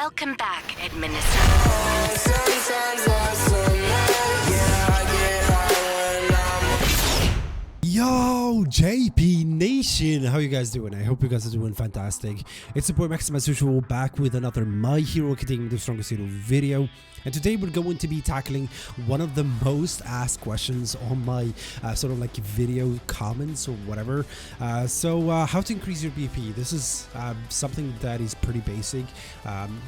Welcome back, Yo, JP Nation, how you guys doing? I hope you guys are doing fantastic. It's your boy Max, as usual, back with another My Hero Academia the Strongest Hero video. And today we're going to be tackling one of the most asked questions on my sort of like video comments or whatever. How to increase your BP. This is something that is pretty basic.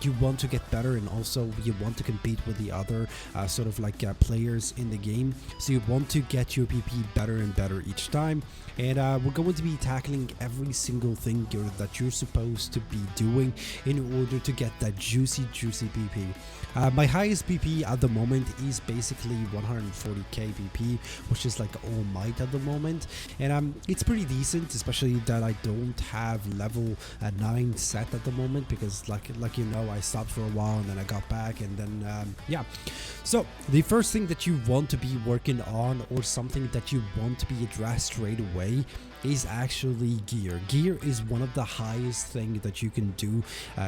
You want to get better, and also you want to compete with the other sort of like players in the game. So you want to get your BP better and better each time. And we're going to be tackling every single thing that you're supposed to be doing in order to get that juicy BP. My highest BP at the moment is basically 140k BP, which is like all might at the moment, and it's pretty decent, especially that I don't have level 9 set at the moment, because like you know, I stopped for a while and then I got back, and then yeah. So the first thing that you want to be working on, or something that you want to be addressed straight away, is actually gear. Gear is one of the highest thing that you can do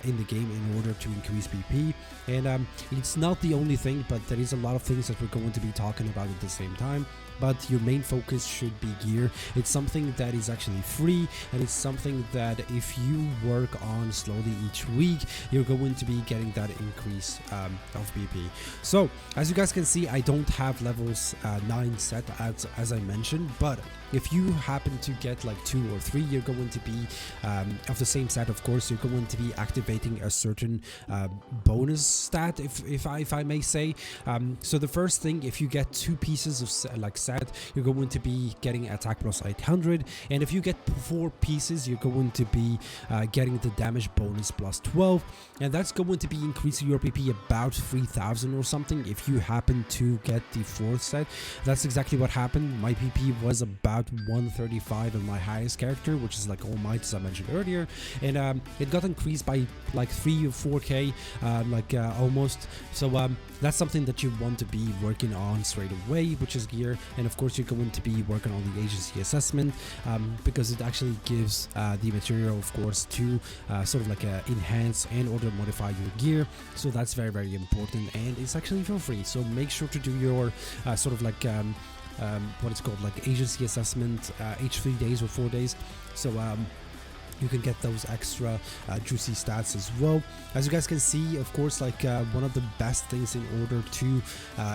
in the game in order to increase BP, and it's not the only thing, but there is a lot of things that we're going to be talking about at the same time. But your main focus should be gear. It's something that is actually free, and it's something that if you work on slowly each week, you're going to be getting that increase of BP. So as you guys can see, I don't have levels 9 set as I mentioned, but if you happen to get like 2 or 3, you're going to be of the same set. Of course, you're going to be activating a certain bonus stat, if I may say. So the first thing, if you get 2 pieces of set, you're going to be getting attack plus 800, and if you get 4 pieces, you're going to be getting the damage bonus plus 12, and that's going to be increasing your PP about 3000 or something if you happen to get the 4th set. That's exactly what happened. My PP was about 135 on my highest character, which is like All Might, as I mentioned earlier, and it got increased by like 3 or 4k, almost. So that's something that you want to be working on straight away, which is gear. And of course, you're going to be working on the agency assessment, because it actually gives the material, of course, to sort of like enhance and or modify your gear. So that's very, very important, and it's actually for free. So make sure to do your sort of like what it's called, like agency assessment each 3 days or 4 days. So you can get those extra juicy stats as well. As you guys can see, of course, like one of the best things in order to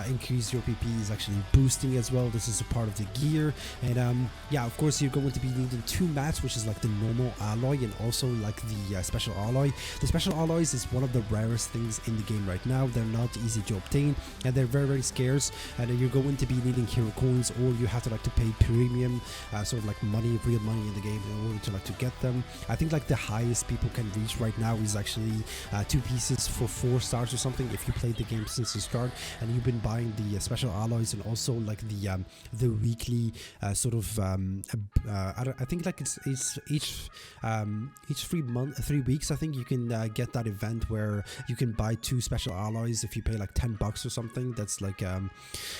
increase your PP is actually boosting as well. This is a part of the gear, and yeah, of course, you're going to be needing 2 mats, which is like the normal alloy and also like the special alloy. The special alloys is one of the rarest things in the game right now. They're not easy to obtain, and they're very, very scarce, and you're going to be needing hero coins, or you have to like to pay premium sort of like money, real money in the game in order to like to get them. I think like the highest people can reach right now is actually 2 pieces for 4 stars or something if you played the game since the start and you've been buying the special alloys, and also like the weekly sort of I think like it's each 3 weeks I think you can get that event where you can buy 2 special alloys if you pay like $10 or something. That's like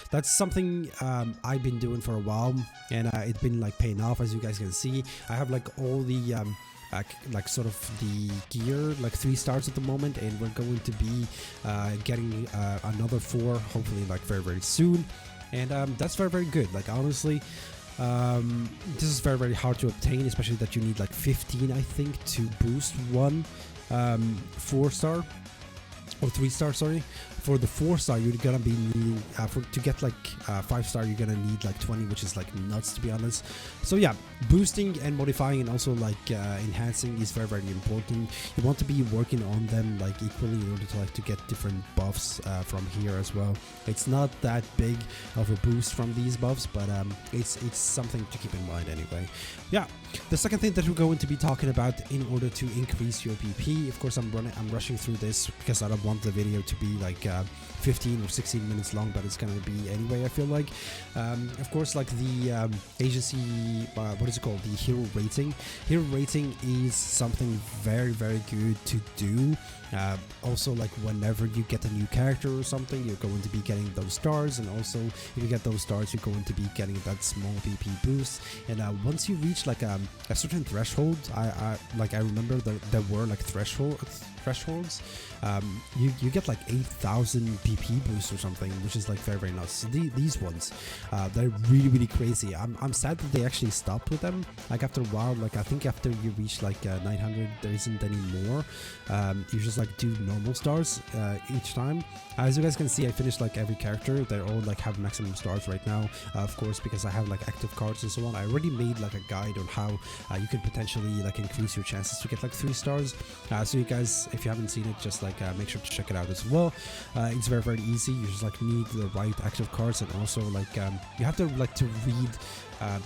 that's something I've been doing for a while, and it's been like paying off. As you guys can see, I have like all the like sort of the gear, like 3 stars at the moment, and we're going to be getting another 4 hopefully like very, very soon, and that's very, very good. Like honestly, this is very, very hard to obtain, especially that you need like 15 I think to boost one 4-star or 3-star, sorry. For the 4-star, you're gonna be needing to get like 5-star, you're gonna need like 20, which is like nuts, to be honest. So yeah, boosting and modifying and also like enhancing is very, very important. You want to be working on them like equally in order to like to get different buffs from here as well. It's not that big of a boost from these buffs, but it's something to keep in mind anyway. Yeah, the second thing that we're going to be talking about in order to increase your BP, of course, I'm rushing through this because I don't want the video to be like 15 or 16 minutes long, but it's gonna be anyway, I feel like. Of course, like the agency, what is it called, the hero rating. Hero rating is something very, very good to do. Also, like whenever you get a new character or something, you're going to be getting those stars, and also if you get those stars, you're going to be getting that small BP boost. And once you reach like a certain threshold, I remember that there were like thresholds thresholds, you get like 8,000 PP boost or something, which is like very nice. So these ones, they're really crazy. I'm sad that they actually stopped with them. Like after a while, like I think after you reach like 900, there isn't any more. You just like do normal stars each time. As you guys can see, I finished like every character. They all like have maximum stars right now, of course, because I have like active cards and so on. I already made like a guide on how you could potentially like increase your chances to get like 3 stars. So you guys, if you haven't seen it, just like make sure to check it out as well. It's very easy. You just like need the right active cards, and also like you have to like to read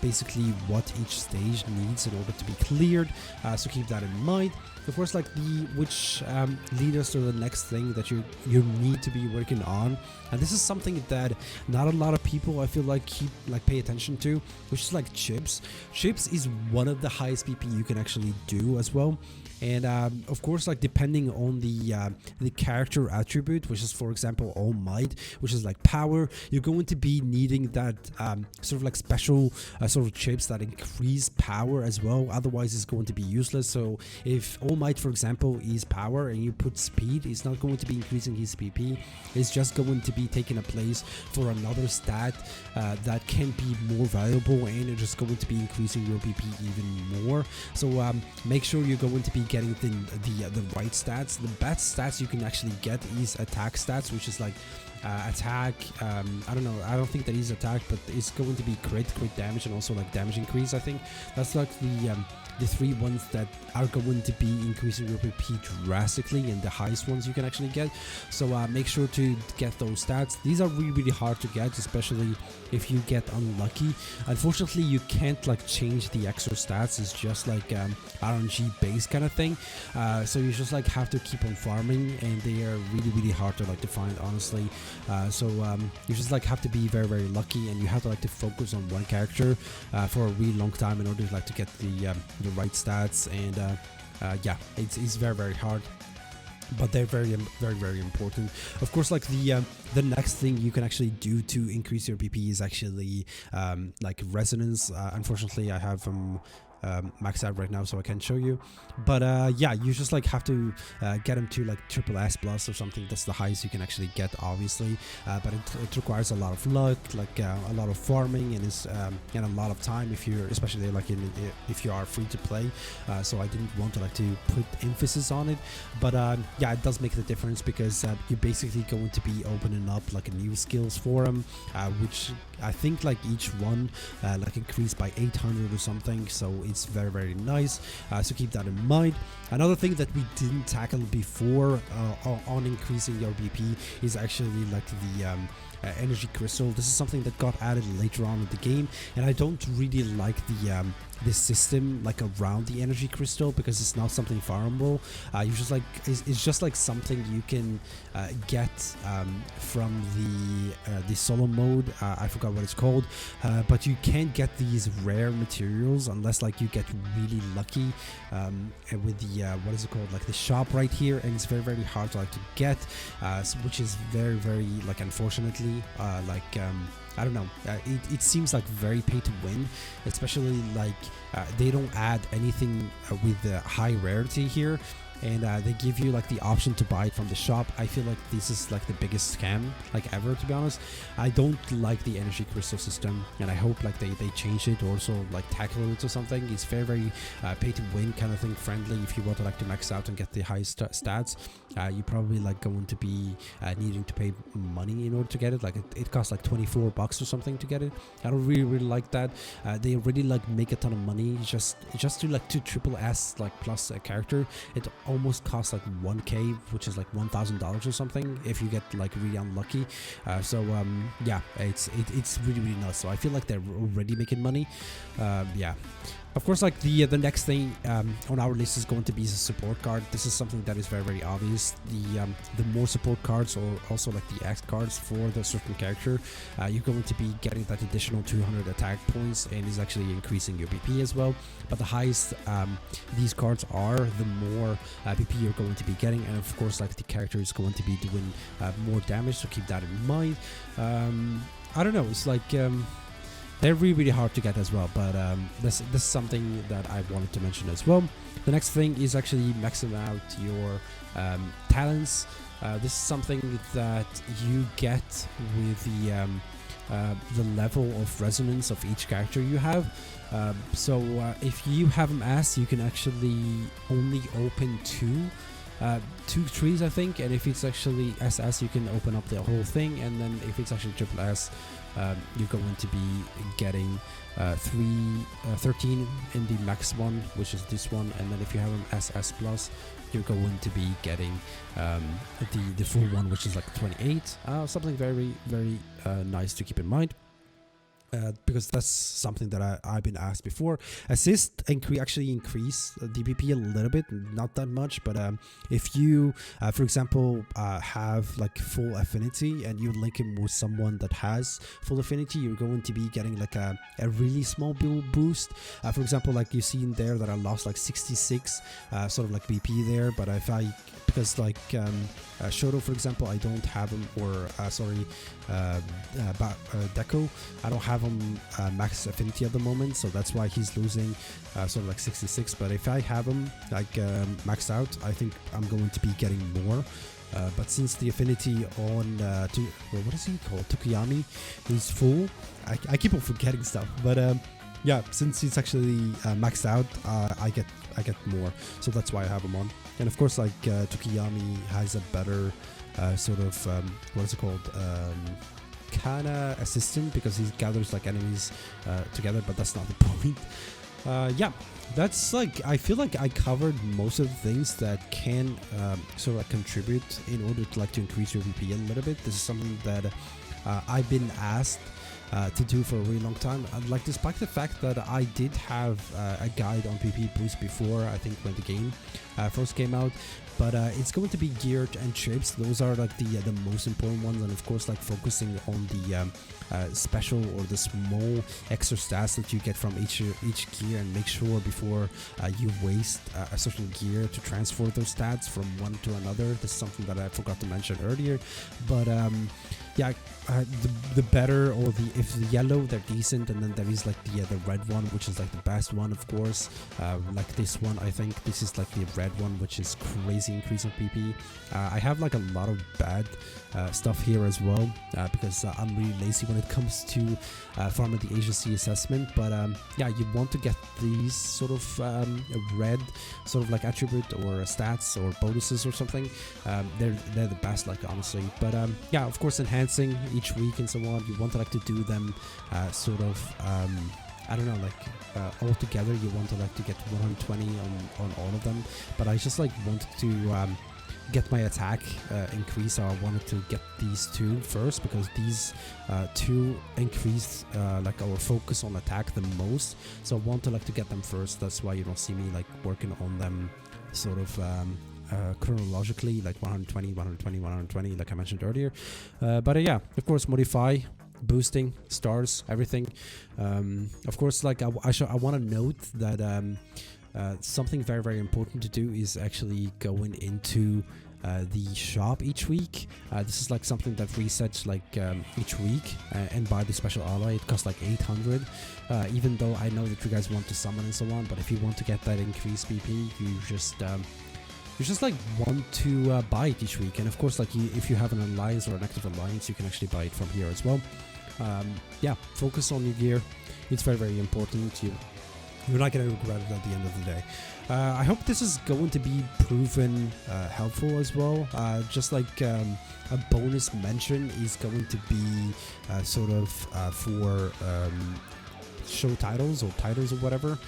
basically what each stage needs in order to be cleared, so keep that in mind. Of course, like which lead us to the next thing that you need to be working on, and this is something that not a lot of people, I feel like, pay attention to, which is like chips. Chips is one of the highest PP you can actually do as well. And of course, like depending on the character attribute, which is for example All Might, which is like power, you're going to be needing that sort of like special sort of chips that increase power as well. Otherwise, it's going to be useless. So if All Might, for example, is power and you put speed, it's not going to be increasing his PP. It's just going to be taking a place for another stat that can be more valuable, and it's just going to be increasing your PP even more. So make sure you're going to be getting the right stats. The best stats you can actually get is attack stats, which is like attack, I don't know, I don't think that is attack, but it's going to be crit damage, and also like damage increase. I think that's like the 3 ones that are going to be increasing your PP drastically, and the highest ones you can actually get. So make sure to get those stats. These are really hard to get, especially if you get unlucky. Unfortunately, you can't like change the extra stats. It's just like RNG based kind of thing. So you just like have to keep on farming, and they are really hard to like to find, honestly. So you just like have to be very lucky, and you have to like to focus on one character for a really long time in order to like to get the right stats. And yeah, it's very hard, but they're very important. Of course, like the next thing you can actually do to increase your PP is actually like resonance. Unfortunately, I have maxed out right now, so I can't show you, but yeah, you just like have to get them to like SSS plus or something. That's the highest you can actually get, obviously, but it requires a lot of luck, like a lot of farming, and is and a lot of time if you're, especially like if you are free to play. So I didn't want to like to put emphasis on it, but yeah, it does make the difference, because you're basically going to be opening up like new skills for them, which I think like each one like increased by 800 or something. So it's very nice. So keep that in mind. Another thing that we didn't tackle before on increasing your BP is actually like the energy crystal. This is something that got added later on in the game, and I don't really like the system like around the energy crystal, because it's not something farmable. You just like it's just like something you can get from the solo mode. I forgot what it's called, but you can't get these rare materials unless like you get really lucky with the what is it called, like the shop right here, and it's very hard to like to get, which is very like, unfortunately, like I don't know, it seems like very pay to win, especially like they don't add anything with the high rarity here, and they give you like the option to buy it from the shop. I feel like this is like the biggest scam like ever, to be honest. I don't like the energy crystal system, and I hope like they change it, or also like tackle it or something. It's very pay to win kind of thing friendly. If you want to like to max out and get the highest stats, you probably like going to be needing to pay money in order to get it. Like it costs like $24 or something to get it. I don't really like that. They already like make a ton of money just to like to SSS like plus a character. It almost costs like 1k, which is like $1,000 or something if you get like really unlucky. So yeah, it's really nice. So I feel like they're already making money. Yeah. Of course, like the next thing on our list is going to be the support card. This is something that is very obvious. The more support cards, or also like the X cards for the certain character, you're going to be getting that additional 200 attack points, and is actually increasing your BP as well. But the highest these cards are, the more BP you're going to be getting, and of course, like the character is going to be doing more damage. So keep that in mind. I don't know. It's like they're really hard to get as well, but this is something that I wanted to mention as well. The next thing is actually maxing out your talents. This is something that you get with the level of resonance of each character you have. So if you have an S, you can actually only open two trees, I think, and if it's actually SS, you can open up the whole thing, and then if it's actually triple S, you're going to be getting 13 in the max one, which is this one, and then if you have an SS plus, you're going to be getting the full one, which is like 28. Something very nice to keep in mind. Because that's something that I've been asked before. Assist actually increase DPP a little bit, not that much, but if you, for example, have like full affinity and you link him with someone that has full affinity, you're going to be getting like a really small boost. For example, like you see in there that I lost like 66 sort of like BP there, but because like Shoto, for example, I don't have him, or Deco, I don't have him max affinity at the moment, so that's why he's losing sort of like 66. But if I have him like maxed out, I think I'm going to be getting more. But since the affinity on what is he called, Tokuyami, is full, I keep on forgetting stuff, but yeah, since it's actually maxed out, I get more, so that's why I have him on. And of course, like Tokuyami has a better sort of what is it called, kinda assistant, because he gathers like enemies together, but that's not the point. Yeah, that's like, I feel like I covered most of the things that can sort of like contribute in order to like to increase your VP a little bit. This is something that I've been asked to do for a really long time. Like, despite the fact that I did have a guide on PP boost before, I think when the game first came out, but it's going to be geared and chips. Those are like the most important ones, and of course like focusing on the special or the small extra stats that you get from each gear, and make sure before you waste a certain gear to transfer those stats from one to another. This is something that I forgot to mention earlier, but yeah, the better, or if the yellow, they're decent, and then there is like the red one, which is like the best one, of course. Like this one, I think this is like the red one, which is crazy increase of PP. I have like a lot of bad stuff here as well, because I'm really lazy when it comes to farming the agency assessment. But yeah, you want to get these sort of red sort of like attribute or stats or bonuses or something. They're the best, like, honestly. But yeah, of course, enhancing each week and so on, you want to like to do them sort of I don't know, like all together. You want to like to get 120 on all of them, but I just like wanted to get my attack increase, so I wanted to get these two first, because these two increase like our focus on attack the most, so I want to like to get them first. That's why you don't see me like working on them sort of chronologically, like 120 120 120 like I mentioned earlier. But yeah, of course, modify, boosting, stars, everything. Of course, like I want to note that something very important to do is actually going into the shop each week. This is like something that resets like each week, and buy the special ally. It costs like 800, even though I know that you guys want to summon and so on, but if you want to get that increased BP, you just like want to buy it each week. And of course, like if you have an alliance or an active alliance, you can actually buy it from here as well. Yeah, focus on your gear. It's very important. You're not going to regret it at the end of the day. I hope this is going to be proven helpful as well. Just like a bonus mention is going to be sort of for show titles or whatever.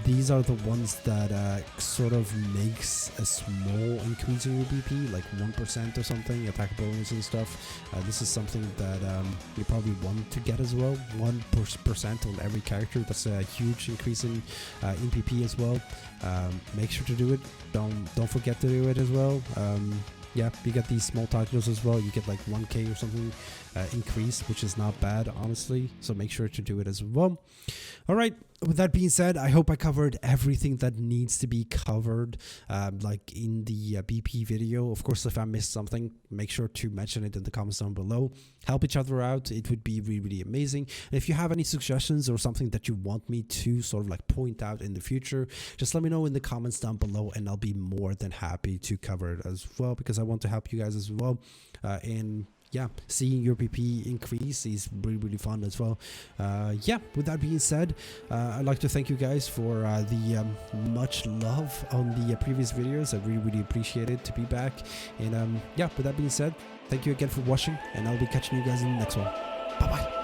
These are the ones that sort of makes a small increase in your BP, like 1% or something, attack bonus and stuff. This is something that you probably want to get as well. 1% on every character. That's a huge increase in PP as well. Make sure to do it. Don't forget to do it as well. Yeah, you get these small titles as well. You get like 1k or something increase, which is not bad, honestly. So make sure to do it as well. All right, with that being said, I hope I covered everything that needs to be covered, like in the BP video. Of course, if I missed something, make sure to mention it in the comments down below. Help each other out. It would be really, really amazing. And if you have any suggestions or something that you want me to sort of like point out in the future, just let me know in the comments down below, and I'll be more than happy to cover it as well, because I want to help you guys as well. And yeah, seeing your PP increase is really, really fun as well. Yeah, with that being said, I'd like to thank you guys for the much love on the previous videos. I really, really appreciate it to be back. And yeah, with that being said, thank you again for watching, and I'll be catching you guys in the next one. Bye bye.